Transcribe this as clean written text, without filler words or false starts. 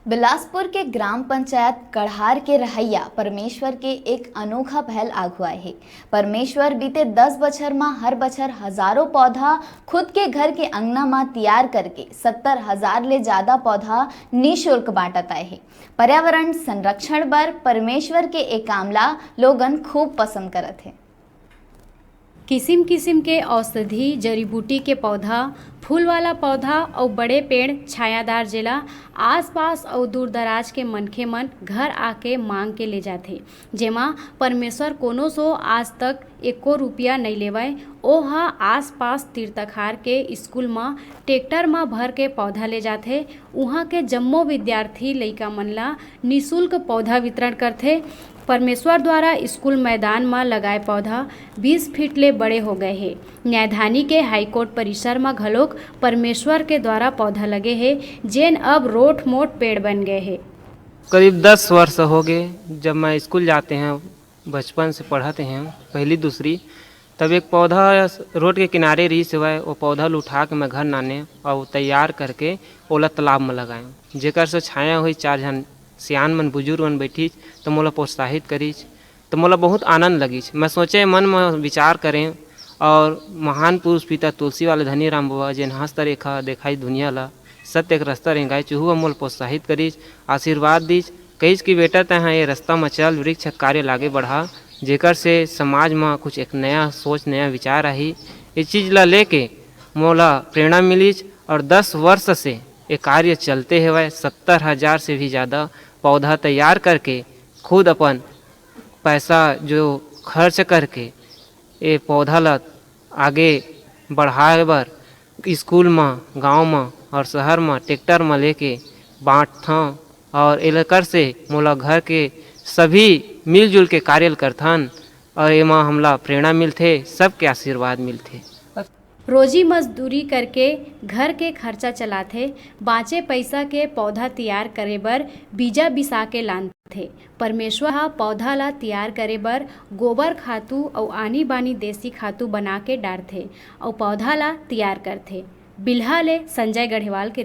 बिलासपुर के ग्राम पंचायत कड़हार के रहैया परमेश्वर के एक अनोखा पहल आगू आए है। परमेश्वर बीते 10 बछर में हर बछर हजारों पौधा खुद के घर के अंगना में तैयार करके 70,000 ले ज्यादा पौधा निःशुल्क बांटत आए है। पर्यावरण संरक्षण पर परमेश्वर के एक कामला लोगन खूब पसंद करत है। किसिम किसिम के औषधि जड़ी बूटी के पौधा, फूल वाला पौधा और बड़े पेड़ छायादार जेला आसपास और दूर दराज के मनखे मन घर आके मांग के ले जाथे, जेमा परमेश्वर कोनो सो आज तक एको रुपया नहीं लेवय। ओहा आसपास तीर्थखार के स्कूल में टेक्टर में भर के पौधा ले जाथे। उहाँ के जम्मो विद्यार्थी लइका मन ला निःशुल्क पौधा वितरण करथे। परमेश्वर द्वारा स्कूल मैदान में लगाए पौधा 20 फीट ले बड़े हो गए हैं। न्यायधानी के हाईकोर्ट परिसर में घलोक परमेश्वर के द्वारा पौधा लगे हैं, जेन अब रोट मोट पेड़ बन गए हैं। करीब 10 वर्ष हो गए जब मैं स्कूल जाते हैं, बचपन से पढ़ाते हैं पहली दूसरी, तब एक पौधा रोड के किनारे रही सिवाय वो पौधा उठा के मैं घर नाने और तैयार करके ओला तालाब में लगाए, जेकर से छाया हुई 4 जन सियान मन बुजुर्ग मन बैठी तो मोला प्रोत्साहित करी, तो मोला बहुत आनंद लगी। मैं सोचे मन में विचार करें और महान पुरुष पिता तुलसी वाले धनी राम बाबा जेन हस्त रेखा देखाई दुनिया ला सत्य एक रास्ता रेंगाई चूहू मोल प्रोत्साहित करी, आशीर्वाद दीज कहीच कि बेटा तहाँ ये रास्ता में चल, वृक्ष कार्य लागे बढ़ा, जेकर से समाज में कुछ एक नया सोच नया विचार आई। इस चीज़ ला लेके मोला प्रेरणा मिली और 10 वर्ष से ये कार्य चलते हुए 70,000 से भी ज़्यादा पौधा तैयार करके खुद अपन पैसा जो खर्च करके ये पौधा ला आगे बढ़ाए बर स्कूल में, गांव में और शहर में ट्रैक्टर में लेके बांटथन और एलकर से मोला घर के सभी मिलजुल के कार्य करथन और एमा हमला प्रेरणा मिलथे, सबके आशीर्वाद मिलथे। रोजी मजदूरी करके घर के खर्चा चलाथे, बाँचे पैसा के पौधा तैयार करे बर बीजा बिसा के लानथे। परमेश्वर हा पौधा ला तैयार करे बर गोबर खातू और आनी बानी देसी खातू बना के डारथे और पौधा ला तैयार करथे। बिल्हा ले संजय गढ़ेवाल के